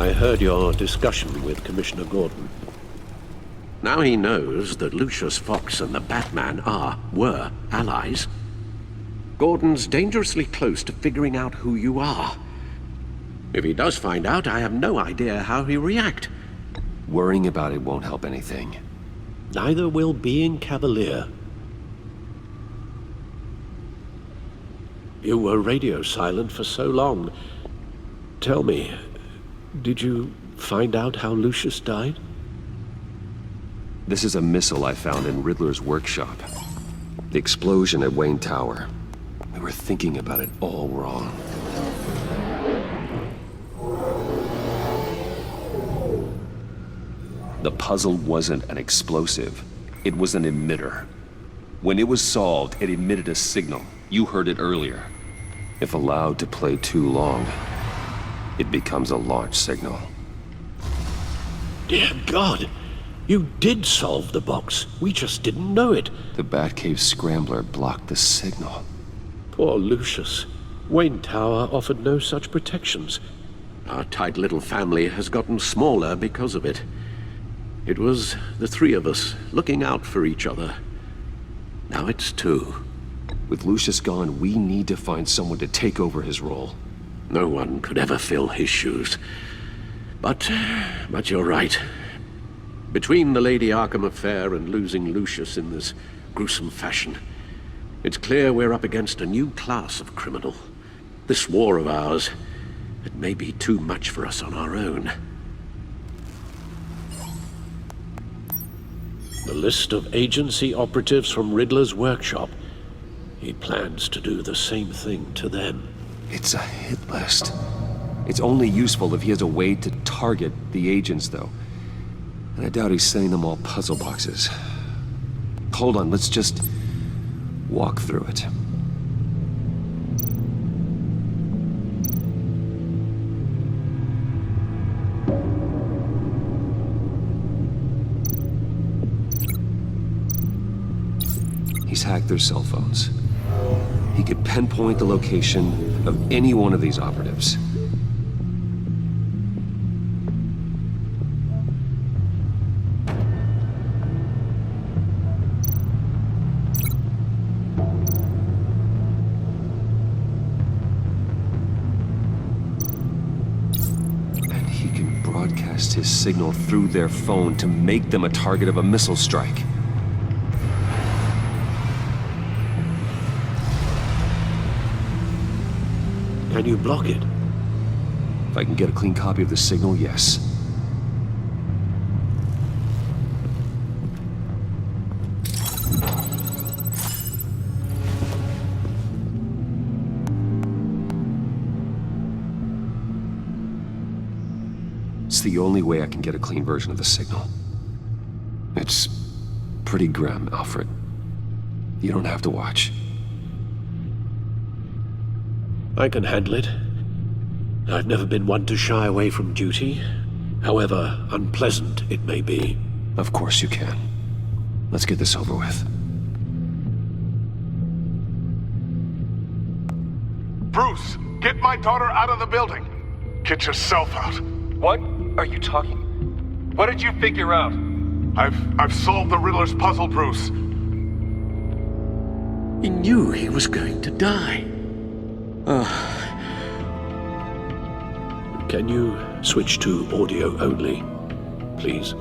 I heard your discussion with Commissioner Gordon. Now he knows that Lucius Fox and the Batman were allies. Gordon's dangerously close to figuring out who you are. If he does find out, I have no idea how he'll react. Worrying about it won't help anything. Neither will being cavalier. You were radio silent for so long. Tell me, did you find out how Lucius died? This is a missile I found in Riddler's workshop. The explosion at Wayne Tower. We were thinking about it all wrong. The puzzle wasn't an explosive. It was an emitter. When it was solved, it emitted a signal. You heard it earlier. If allowed to play too long, it becomes a launch signal. Dear God! You did solve the box. We just didn't know it. The Batcave scrambler blocked the signal. Poor Lucius. Wayne Tower offered no such protections. Our tight little family has gotten smaller because of it. It was the three of us looking out for each other. Now it's two. With Lucius gone, we need to find someone to take over his role. No one could ever fill his shoes. But you're right. Between the Lady Arkham affair and losing Lucius in this gruesome fashion, it's clear we're up against a new class of criminal. This war of ours, it may be too much for us on our own. The list of agency operatives from Riddler's workshop. He plans to do the same thing to them. It's a hit list. It's only useful if he has a way to target the agents, though. And I doubt he's sending them all puzzle boxes. Hold on, let's just walk through it. He's hacked their cell phones. He could pinpoint the location of any one of these operatives. And he can broadcast his signal through their phone to make them a target of a missile strike. Can you block it? If I can get a clean copy of the signal, yes. It's the only way I can get a clean version of the signal. It's pretty grim, Alfred. You don't have to watch. I can handle it. I've never been one to shy away from duty, however unpleasant it may be. Of course you can. Let's get this over with. Bruce, get my daughter out of the building. Get yourself out. What are you talking? What did you figure out? I've solved the Riddler's puzzle, Bruce. He knew he was going to die. Can you switch to audio only, please?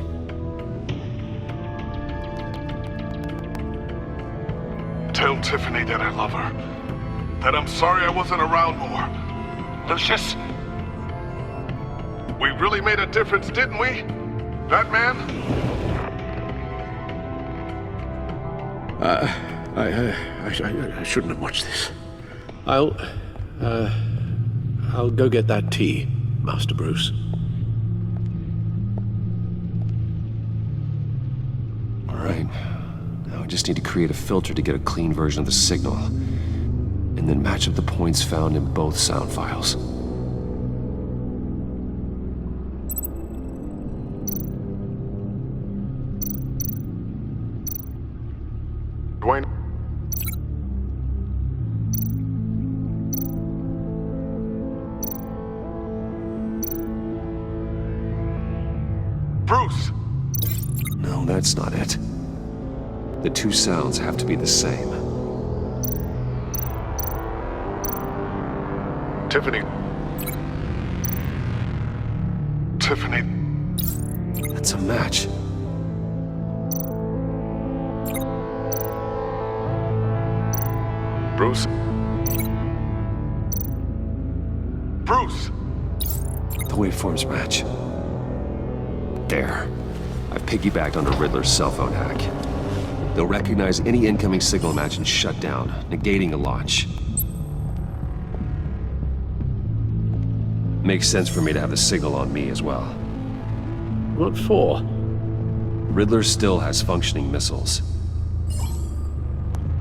Tell Tiffany that I love her. That I'm sorry I wasn't around more. Lucius? We really made a difference, didn't we? Batman? I shouldn't have watched this. I'll go get that tea, Master Bruce. All right. Now I just need to create a filter to get a clean version of the signal, and then match up the points found in both sound files. Dwayne? Bruce. No, that's not it. The two sounds have to be the same. Tiffany. Tiffany. That's a match. Bruce. Bruce! The waveforms match. There. I've piggybacked onto Riddler's cell phone hack. They'll recognize any incoming signal match and shut down, negating a launch. Makes sense for me to have the signal on me as well. What for? Riddler still has functioning missiles.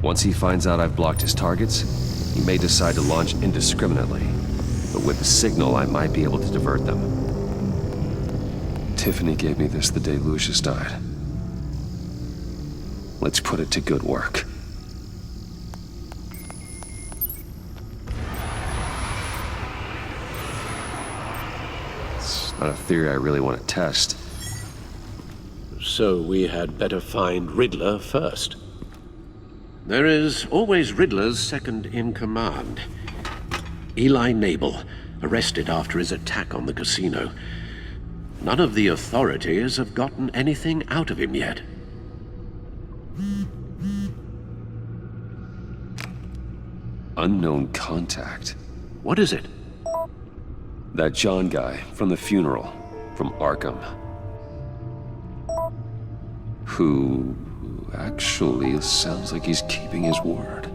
Once he finds out I've blocked his targets, he may decide to launch indiscriminately. But with the signal, I might be able to divert them. Tiffany gave me this the day Lucius died. Let's put it to good work. It's not a theory I really want to test. So we had better find Riddler first. There is always Riddler's second in command. Eli Nabel, arrested after his attack on the casino. None of the authorities have gotten anything out of him yet. Unknown contact. What is it? That John guy from the funeral, from Arkham. Who actually sounds like he's keeping his word.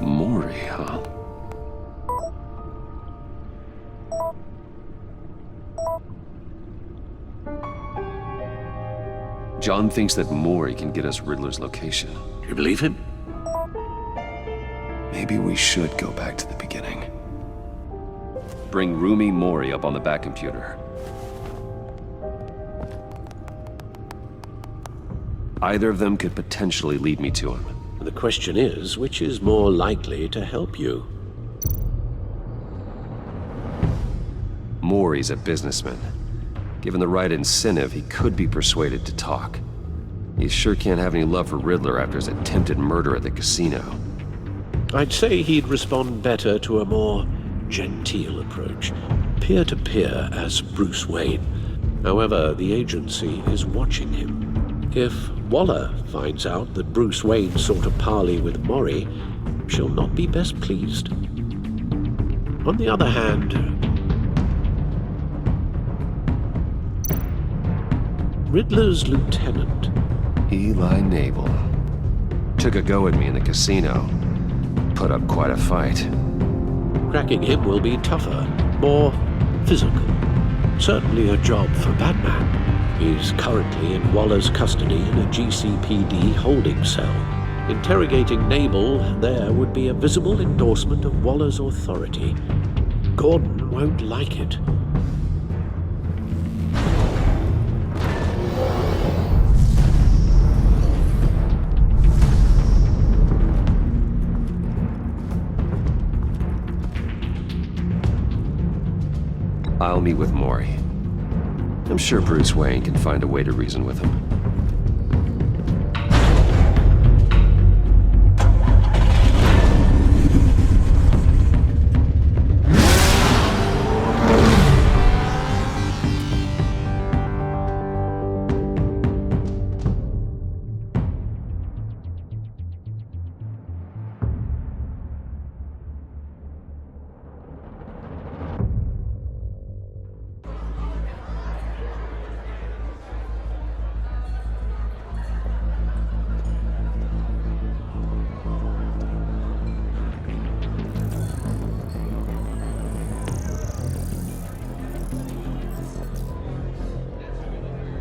Maury, huh? John thinks that Maury can get us Riddler's location. You believe him? Maybe we should go back to the beginning. Bring Rumi Maury up on the back computer. Either of them could potentially lead me to him. The question is, which is more likely to help you? Maury's a businessman. Given the right incentive, he could be persuaded to talk. He sure can't have any love for Riddler after his attempted murder at the casino. I'd say he'd respond better to a more genteel approach, peer-to-peer as Bruce Wayne. However, the agency is watching him. If Waller finds out that Bruce Wayne sought a parley with Maury, she'll not be best pleased. On the other hand, Riddler's lieutenant, Eli Nabel. Took a go at me in the casino. Put up quite a fight. cracking him will be tougher, more physical. Certainly a job for Batman. He's currently in Waller's custody in a GCPD holding cell. Interrogating Nabel there would be a visible endorsement of Waller's authority. Gordon won't like it. I'll meet with Maury. I'm sure Bruce Wayne can find a way to reason with him.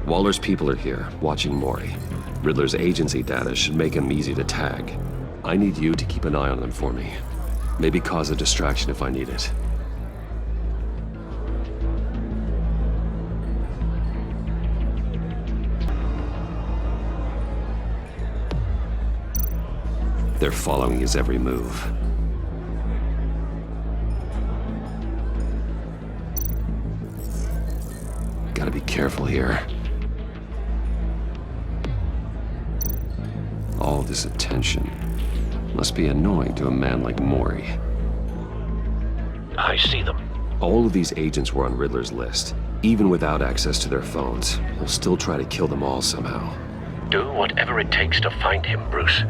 Waller's people are here, watching Maury. Riddler's agency data should make him easy to tag. I need you to keep an eye on them for me. Maybe cause a distraction if I need it. They're following his every move. Gotta be careful here. All this attention must be annoying to a man like Mori. I see them. All of these agents were on Riddler's list. Even without access to their phones, he'll still try to kill them all somehow. Do whatever it takes to find him, Bruce.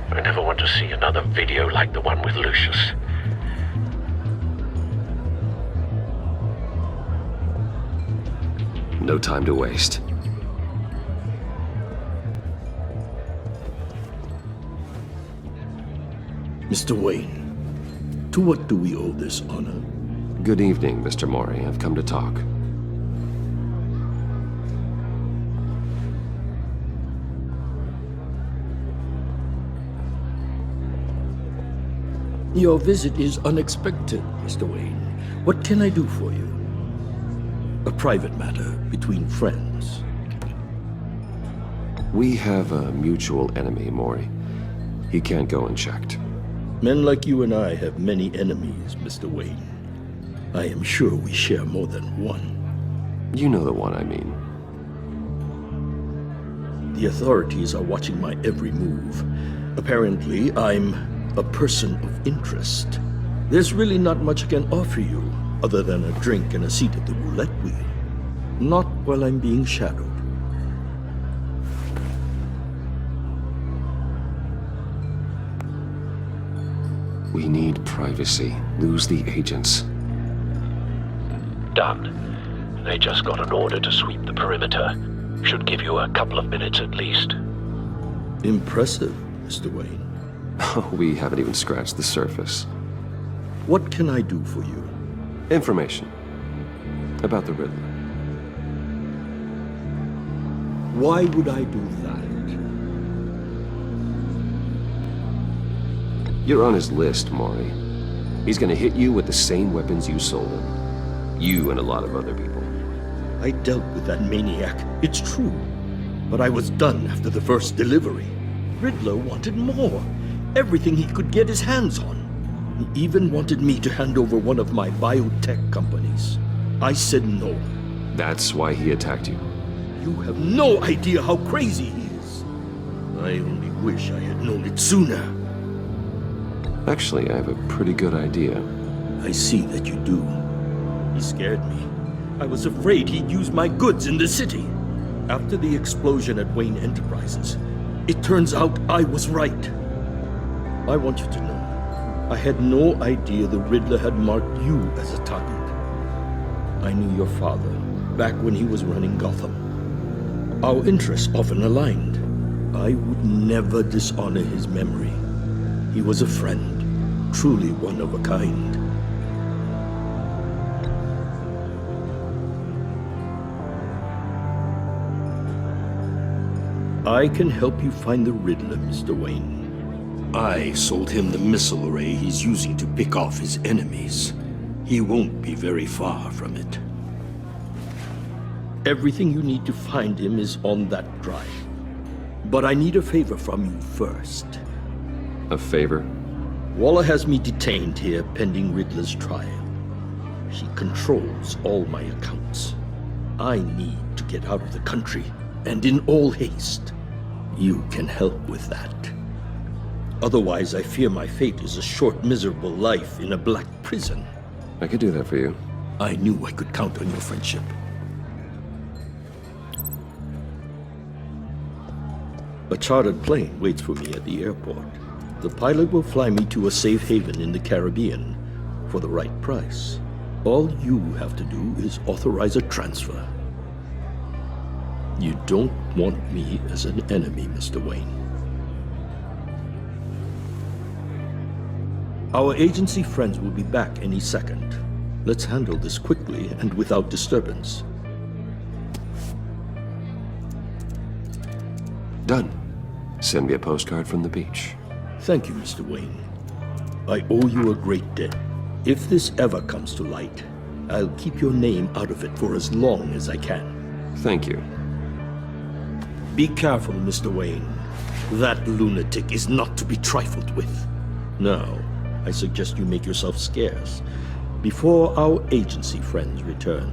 I never want to see another video like the one with Lucius. No time to waste. Mr. Wayne, to what do we owe this honor? Good evening, Mr. Mori. I've come to talk. Your visit is unexpected, Mr. Wayne. What can I do for you? A private matter between friends. We have a mutual enemy, Mori. He can't go unchecked. Men like you and I have many enemies, Mr. Wayne. I am sure we share more than one. You know the one I mean. The authorities are watching my every move. Apparently, I'm a person of interest. There's really not much I can offer you, other than a drink and a seat at the roulette wheel. Not while I'm being shadowed. We need privacy. Lose the agents. Done. They just got an order to sweep the perimeter. Should give you a couple of minutes at least. Impressive, Mr. Wayne. We haven't even scratched the surface. What can I do for you? Information. About the Riddler. Why would I do that? You're on his list, Mori. He's gonna hit you with the same weapons you sold him. You and a lot of other people. I dealt with that maniac, it's true. But I was done after the first delivery. Riddler wanted more. Everything he could get his hands on. He even wanted me to hand over one of my biotech companies. I said no. That's why he attacked you. You have no idea how crazy he is. I only wish I had known it sooner. Actually, I have a pretty good idea. I see that you do. He scared me. I was afraid he'd use my goods in the city. After the explosion at Wayne Enterprises, it turns out I was right. I want you to know, I had no idea the Riddler had marked you as a target. I knew your father, back when he was running Gotham. Our interests often aligned. I would never dishonor his memory. He was a friend, truly one of a kind. I can help you find the Riddler, Mr. Wayne. I sold him the missile array he's using to pick off his enemies. He won't be very far from it. Everything you need to find him is on that drive. But I need a favor from you first. A favor? Waller has me detained here pending Riddler's trial. She controls all my accounts. I need to get out of the country, and in all haste. You can help with that. Otherwise, I fear my fate is a short, miserable life in a black prison. I could do that for you. I knew I could count on your friendship. A chartered plane waits for me at the airport. The pilot will fly me to a safe haven in the Caribbean for the right price. All you have to do is authorize a transfer. You don't want me as an enemy, Mr. Wayne. Our agency friends will be back any second. Let's handle this quickly and without disturbance. Done. Send me a postcard from the beach. Thank you, Mr. Wayne. I owe you a great debt. If this ever comes to light, I'll keep your name out of it for as long as I can. Thank you. Be careful, Mr. Wayne. That lunatic is not to be trifled with. Now, I suggest you make yourself scarce before our agency friends return.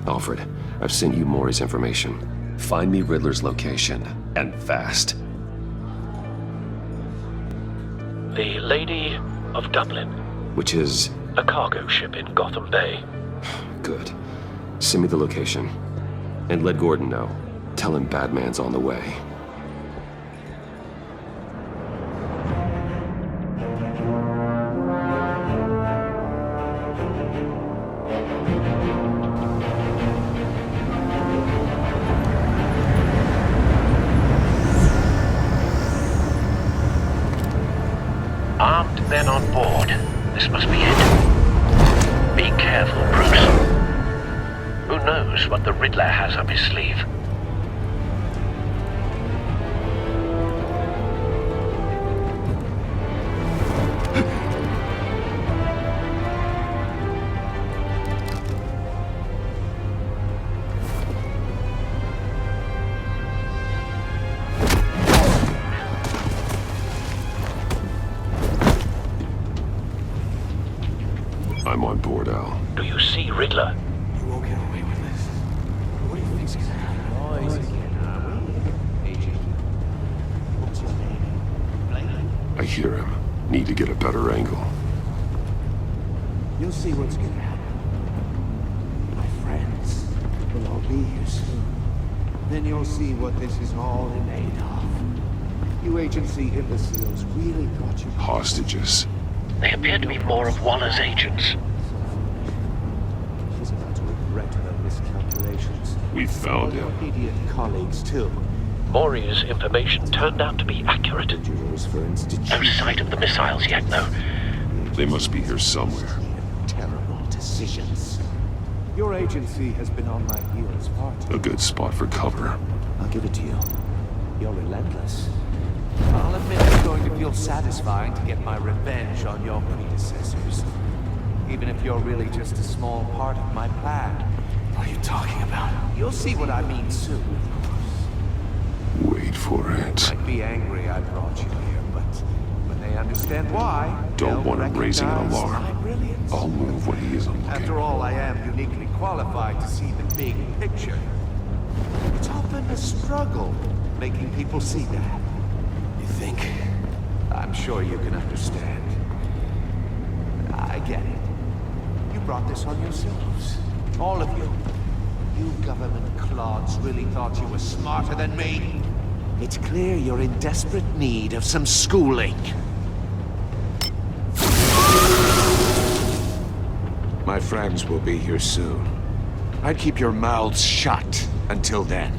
Alfred, I've sent you Maury's information. Find me Riddler's location, and fast. The Lady of Dublin. Which is... A cargo ship in Gotham Bay. Good. Send me the location. And let Gordon know. Tell him Batman's on the way. Armed men on board. This must be it. Be careful, Bruce. Who knows what the Riddler has up his sleeve? I'm on board, Al. Do you see Riddler? You won't get away with this. What do you think's gonna happen? Noise again, Agent. What's your name? I hear him. Need to get a better angle. You'll see what's gonna happen. My friends will all be here soon. Then you'll see what this is all in aid of. You agency imbeciles really thought you... Hostages. They appear to be more of Waller's agents. She's about to regret her miscalculations. We found All him. your idiot colleagues, too. Maury's information turned out to be accurate. Jurors for No institution. sight of the missiles yet, though. They must be here somewhere. Terrible decisions. Your agency has been on my heels far too. A good spot for cover. I'll give it to you. You're relentless. I'll admit it's going to feel satisfying to get my revenge on your predecessors. Even if you're really just a small part of my plan. What are you talking about? You'll see what I mean soon. Wait for it. Might be angry I brought you here, but when they understand why, Don't they'll want him raising an recognize alarm. my brilliance. I'll move when he isn't looking. After all, I am uniquely qualified to see the big picture. It's often a struggle making people see that. You think? I'm sure you can understand. I get it. You brought this on yourselves. All of you. You government clods really thought you were smarter than me. It's clear you're in desperate need of some schooling. My friends will be here soon. I'd keep your mouths shut until then.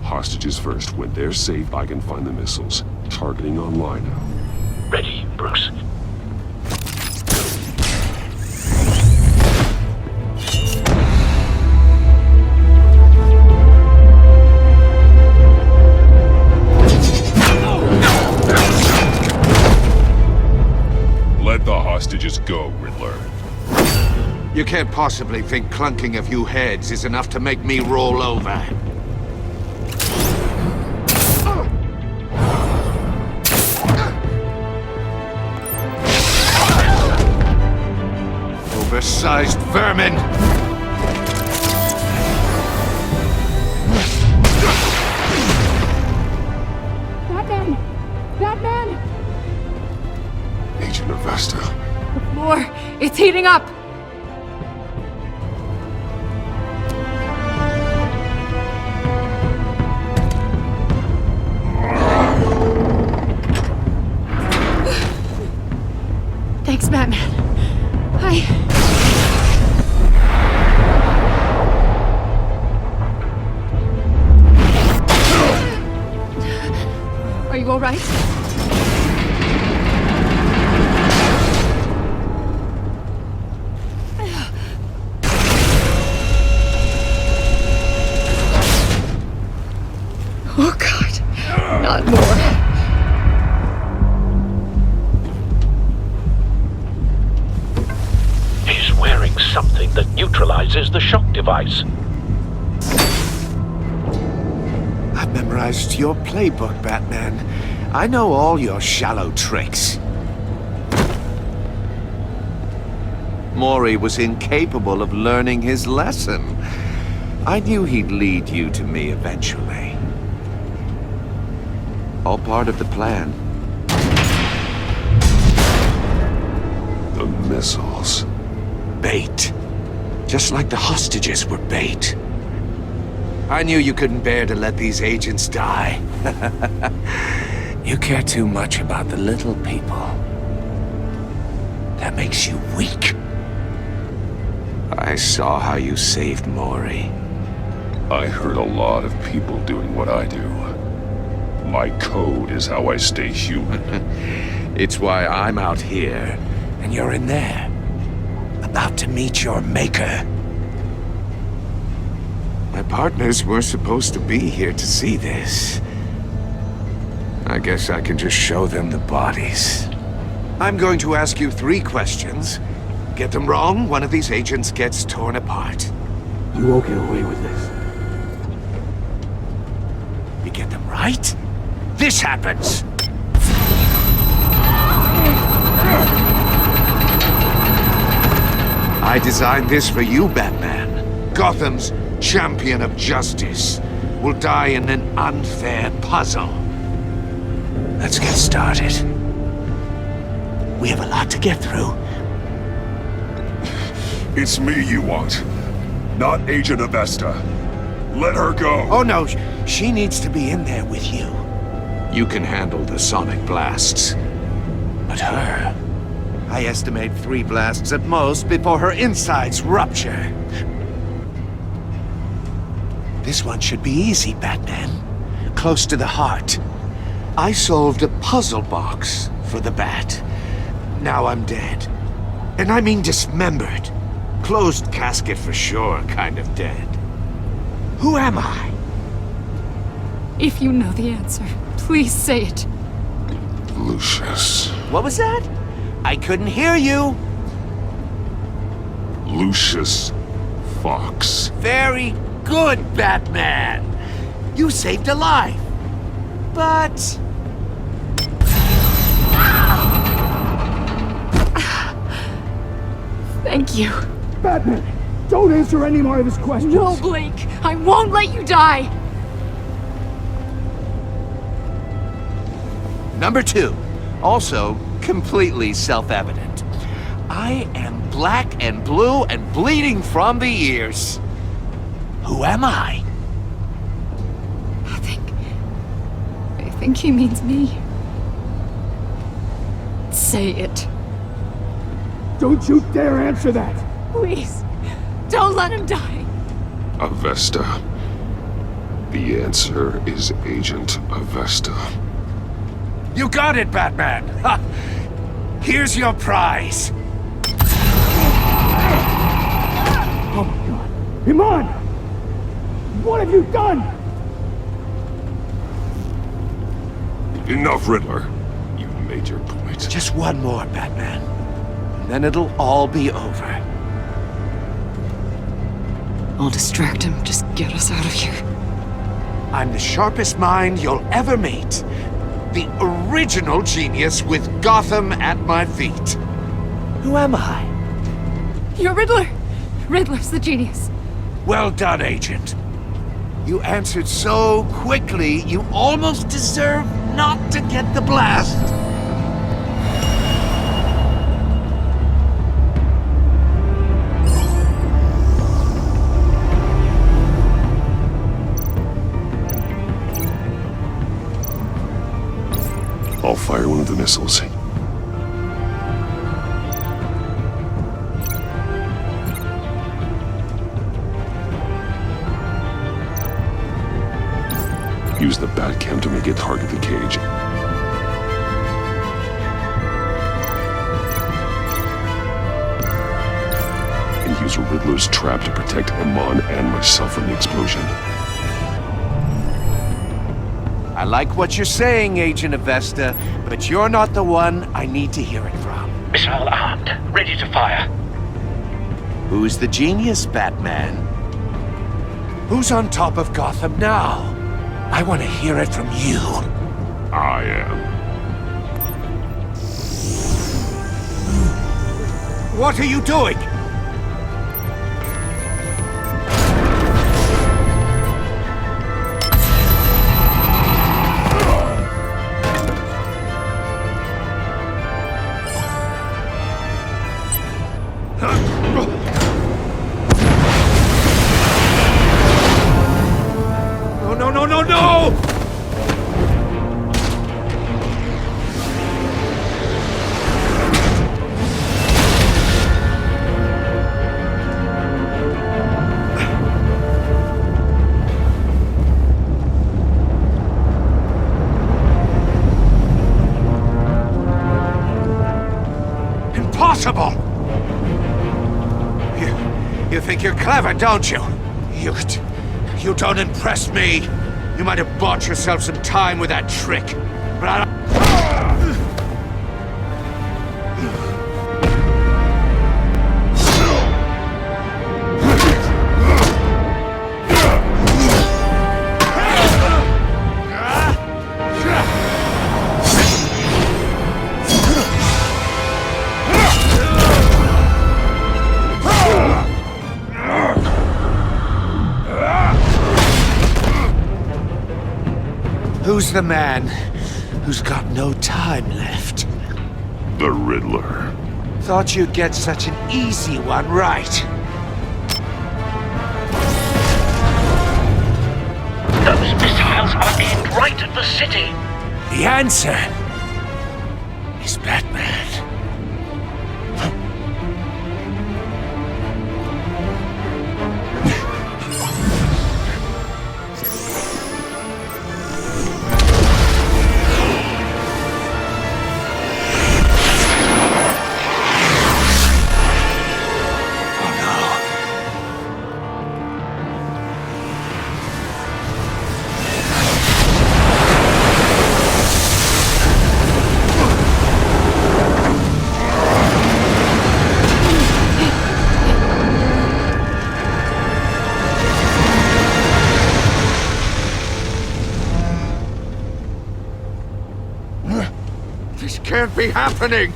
Hostages first. When they're safe, I can find the missiles. Targeting online now. Ready, Bruce. Let the hostages go, Riddler. You can't possibly think clunking a few heads is enough to make me roll over. Oversized vermin! Batman! Batman! Agent Avesta. More! It's heating up! Thanks, Batman. Are you all right? Oh, God. Not more. He's wearing something that neutralizes the shock device. I've memorized your playbook, Batman. I know all your shallow tricks. Mori was incapable of learning his lesson. I knew he'd lead you to me eventually. All part of the plan. The missiles. Bait. Just like the hostages were bait. I knew you couldn't bear to let these agents die. You care too much about the little people. That makes you weak. I saw how you saved Mori. I heard a lot of people doing what I do. My code is how I stay human. It's why I'm out here, and you're in there. About to meet your maker. My partners were supposed to be here to see this. I guess I can just show them the bodies. I'm going to ask you 3 questions. Get them wrong, one of these agents gets torn apart. You won't get away with this. You get them right, this happens! I designed this for you, Batman. Gotham's champion of justice will die in an unfair puzzle. Let's get started. We have a lot to get through. It's me you want, not Agent Avesta. Let her go. Oh no, she needs to be in there with you. You can handle the sonic blasts. But her... I estimate 3 blasts at most before her insides rupture. This one should be easy, Batman. Close to the heart. I solved a puzzle box for the Bat. Now I'm dead. And I mean dismembered. Closed casket for sure, kind of dead. Who am I? If you know the answer, please say it. Lucius. What was that? I couldn't hear you. Lucius Fox. Very good, Batman. You saved a life. But... Thank you. Batman, don't answer any more of his questions. No, Blake. I won't let you die. Number 2. Also, completely self-evident. I am black and blue and bleeding from the ears. Who am I? I think he means me. Say it. Don't you dare answer that! Please. Don't let him die. Avesta. The answer is Agent Avesta. You got it, Batman! Ha! Here's your prize! Oh my god. Iman! What have you done? Enough, Riddler. You've made your point. Just one more, Batman. And then it'll all be over. I'll distract him. Just get us out of here. I'm the sharpest mind you'll ever meet. The original genius with Gotham at my feet. Who am I? You're Riddler. Riddler's the genius. Well done, Agent. You answered so quickly, you almost deserve not to get the blast. I'll fire one of the missiles. Use the Batcam to make it target the cage. And use Riddler's trap to protect Iman and myself from the explosion. I like what you're saying, Agent Avesta, but you're not the one I need to hear it from. Missile armed, ready to fire. Who's the genius, Batman? Who's on top of Gotham now? I want to hear it from you. I am. What are you doing? No! Impossible! You think you're clever, don't you? You don't impress me. You might have bought yourself some time with that trick, but I don't... Who's the man who's got no time left? The Riddler. Thought you'd get such an easy one right. Those missiles are aimed right at the city. The answer is Batman. This can't be happening!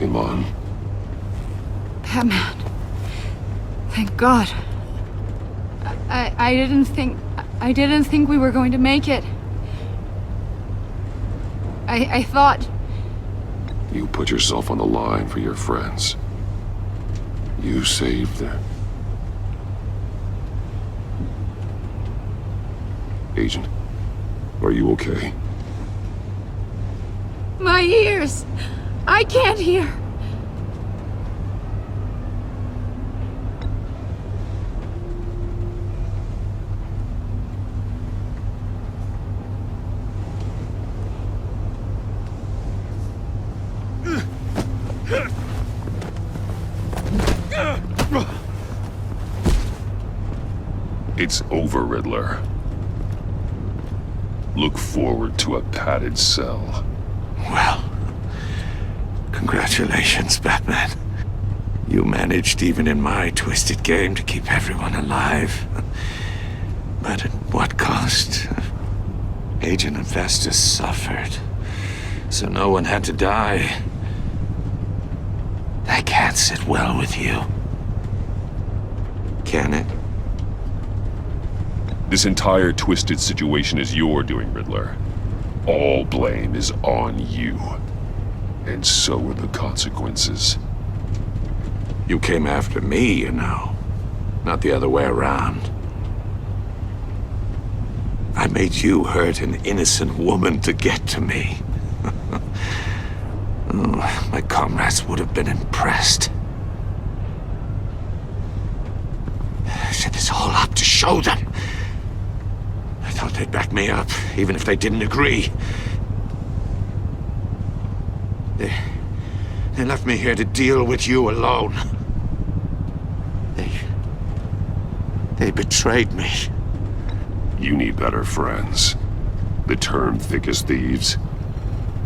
Iman. Batman. Thank God. I didn't think we were going to make it. I thought... You put yourself on the line for your friends. You saved them. Agent, are you okay? My ears! I can't hear! It's over, Riddler. Look forward to a padded cell. Well, congratulations, Batman. You managed, even in my twisted game, to keep everyone alive. But at what cost? Agent Infestus suffered, so no one had to die. That can't sit well with you. Can it? This entire twisted situation is your doing, Riddler. All blame is on you. And so are the consequences. You came after me, you know. Not the other way around. I made you hurt an innocent woman to get to me. Oh, my comrades would have been impressed. I set this all up to show them. I thought they'd back me up, even if they didn't agree. They left me here to deal with you alone. They betrayed me. You need better friends. The term thick as thieves,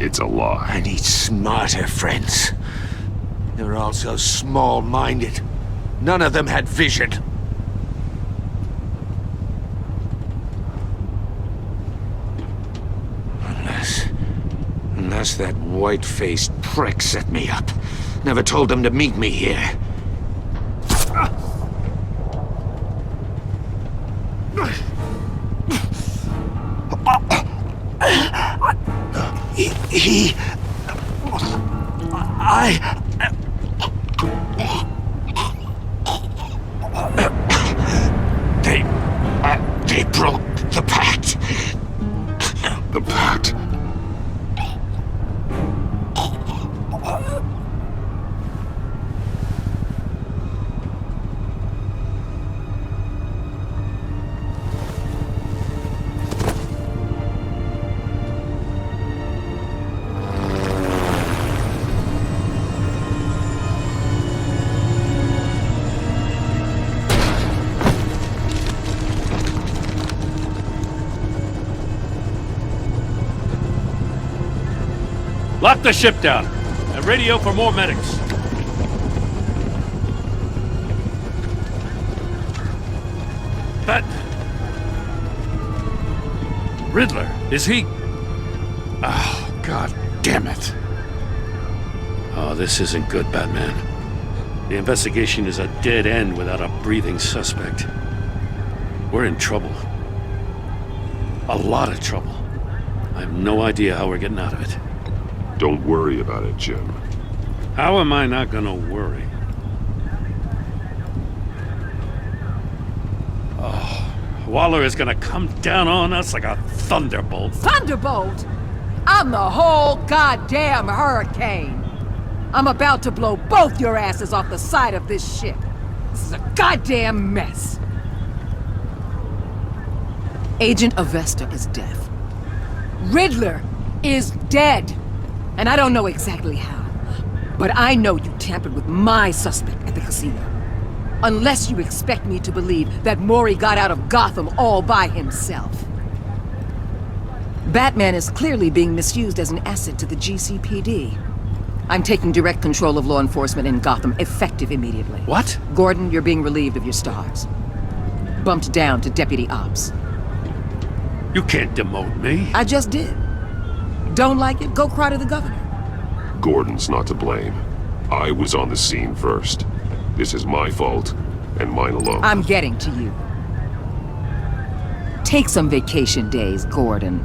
it's a lie. I need smarter friends. They're all so small-minded. None of them had vision. Unless that white-faced prick set me up. Never told them to meet me here. They broke the pact. The pact? Lock the ship down, and radio for more medics. But... Riddler, is he... Oh, God damn it. Oh, this isn't good, Batman. The investigation is a dead end without a breathing suspect. We're in trouble. A lot of trouble. I have no idea how we're getting out of it. Don't worry about it, Jim. How am I not gonna worry? Oh, Waller is gonna come down on us like a thunderbolt. Thunderbolt? I'm the whole goddamn hurricane. I'm about to blow both your asses off the side of this ship. This is a goddamn mess. Agent Avesta is dead. Riddler is dead. And I don't know exactly how, but I know you tampered with my suspect at the casino. Unless you expect me to believe that Maury got out of Gotham all by himself. Batman is clearly being misused as an asset to the GCPD. I'm taking direct control of law enforcement in Gotham, effective immediately. What? Gordon, you're being relieved of your stars. Bumped down to Deputy Ops. You can't demote me. I just did. Don't like it? Go cry to the governor. Gordon's not to blame. I was on the scene first. This is my fault, and mine alone. I'm getting to you. Take some vacation days, Gordon.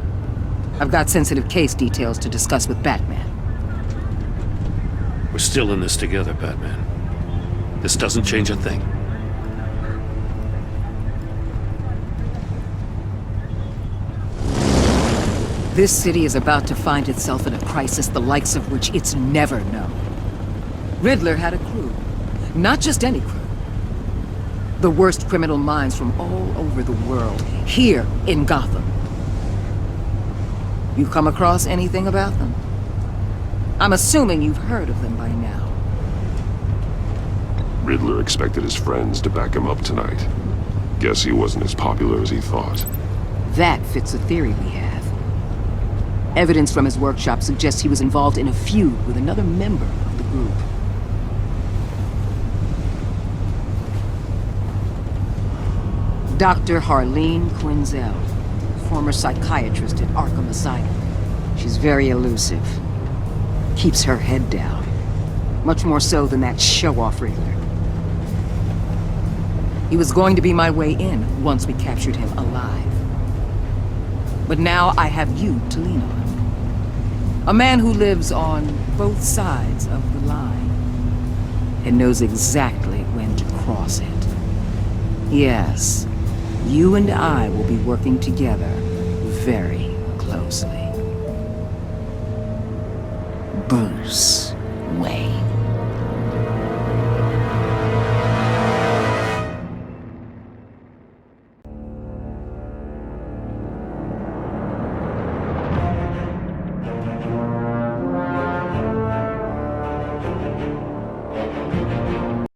I've got sensitive case details to discuss with Batman. We're still in this together, Batman. This doesn't change a thing. This city is about to find itself in a crisis the likes of which it's never known. Riddler had a crew. Not just any crew. The worst criminal minds from all over the world, here in Gotham. You come across anything about them? I'm assuming you've heard of them by now. Riddler expected his friends to back him up tonight. Guess he wasn't as popular as he thought. That fits a theory we have. Evidence from his workshop suggests he was involved in a feud with another member of the group. Dr. Harleen Quinzel, former psychiatrist at Arkham Asylum. She's very elusive. Keeps her head down. Much more so than that show-off Riddler. He was going to be my way in once we captured him alive. But now I have you to lean on. A man who lives on both sides of the line and knows exactly when to cross it. Yes, you and I will be working together very closely. Bruce.